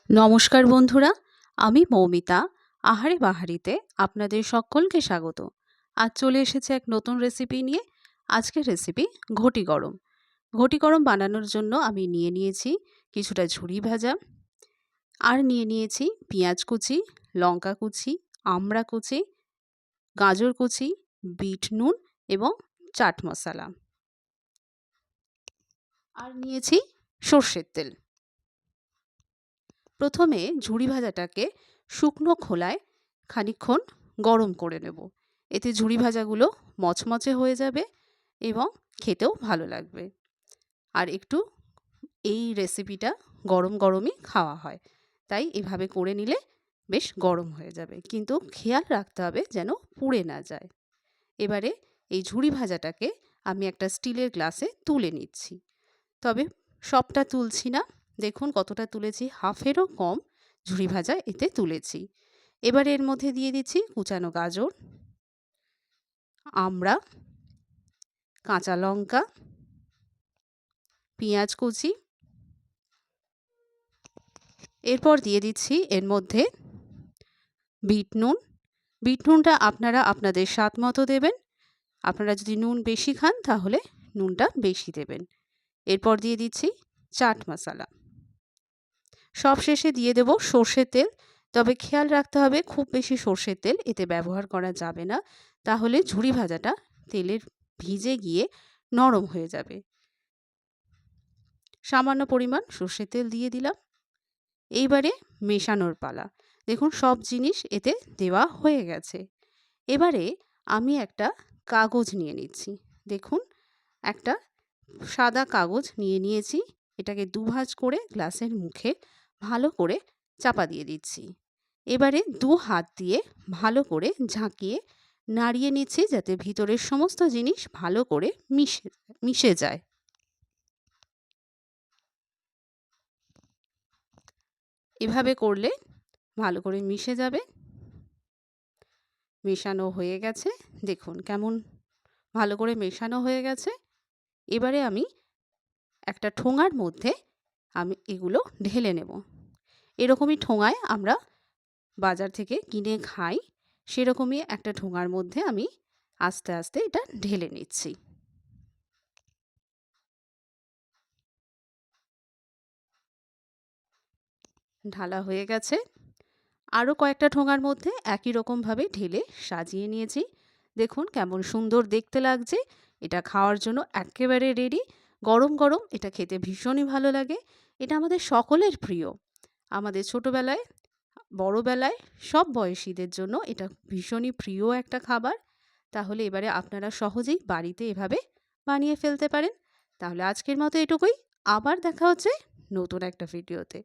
নমস্কার বন্ধুরা, আমি মৌমিতা আহারে বাহারিতে আপনাদের সকলকে স্বাগত। আজ চলে এসেছে এক নতুন রেসিপি নিয়ে। আজকের রেসিপি ঘটি গরম। ঘটি গরম বানানোর জন্য আমি নিয়ে নিয়েছি কিছুটা ঝুরি ভাজা, আর নিয়ে নিয়েছি পেঁয়াজ কুচি, লঙ্কা কুচি, আমড়া কুচি, গাজর কুচি, বিট নুন এবং চাট মশলা, আর নিয়েছি সর্ষের তেল। প্রথমে ঝুরি ভাজাটাকে শুকনো খোলায় খানিকক্ষণ গরম করে নেব। এতে ঝুরি ভাজাগুলো মচমচে হয়ে যাবে এবং খেতেও ভালো লাগবে। আর একটু এই রেসিপিটা গরম গরমই খাওয়া হয়, তাই এভাবে করে নিলে বেশ গরম হয়ে যাবে, কিন্তু খেয়াল রাখতে হবে যেন পুড়ে না যায়। এবারে এই ঝুরি ভাজাটাকে আমি একটা স্টিলের গ্লাসে তুলে নিচ্ছি, তবে সবটা তুলছি না। দেখুন কতটা তুলেছি, হাফেরও কম ঝুরি ভাজা এতে তুলেছি। এবার এর মধ্যে দিয়ে দিচ্ছি কুচানো গাজর, আমড়া, কাঁচা লঙ্কা, পেঁয়াজ কুচি। এরপর দিয়ে দিচ্ছি এর মধ্যে বিট নুন। বিট নুনটা আপনারা আপনাদের স্বাদ মতো দেবেন। আপনারা যদি নুন বেশি খান তাহলে নুনটা বেশি দেবেন। এরপর দিয়ে দিচ্ছি চাট মশলা। সবশেষে দিয়ে দেব সর্ষের তেল, তবে খেয়াল রাখতে হবে খুব বেশি সর্ষের তেল এতে ব্যবহার করা যাবে না, তাহলে ঝুরি ভাজাটা তেলের ভিজে গিয়ে নরম হয়ে যাবে। সামান্য পরিমাণ সর্ষের তেল দিয়ে দিলাম। এইবারে মেশানোর পালা। দেখুন সব জিনিস এতে দেওয়া হয়ে গেছে। এবারে আমি একটা কাগজ নিয়ে নিচ্ছি। দেখুন একটা সাদা কাগজ নিয়ে নিয়েছি। এটাকে দুভাঁজ করে গ্লাসের মুখে ভালো করে চাপা দিয়ে দিচ্ছি। এবারে দু হাত দিয়ে ভালো করে ঝাঁকিয়ে নাড়িয়ে নিচ্ছি, যাতে ভিতরের সমস্ত জিনিস ভালো করে মিশে যায়। এভাবে করলে ভালো করে মিশে যাবে। মেশানো হয়ে গেছে, দেখুন কেমন ভালো করে মেশানো হয়ে গেছে। এবারে আমি একটা ঠোঙার মধ্যে আমি এগুলো ঢেলে নেব। এরকমই ঠোঙায় আমরা বাজার থেকে কিনে খাই, সেরকমই একটা ঠোঙার মধ্যে আমি আস্তে আস্তে এটা ঢেলে নিচ্ছি। ঢালা হয়ে গেছে। আরও কয়েকটা ঠোঙার মধ্যে একই রকমভাবে ঢেলে সাজিয়ে নিয়েছি। দেখুন কেমন সুন্দর দেখতে লাগছে। এটা খাওয়ার জন্য একেবারে রেডি। গরম গরম এটা খেতে ভীষণই ভালো লাগে। এটা আমাদের সকলের প্রিয়। আমাদের ছোটোবেলায়, বড়োবেলায় সব বয়সীদের জন্য এটা ভীষণই প্রিয় একটা খাবার। তাহলে এবারে আপনারা সহজেই বাড়িতে এভাবে বানিয়ে ফেলতে পারেন। তাহলে আজকের মতো এটুকুই। আবার দেখা হচ্ছে নতুন একটা ভিডিওতে।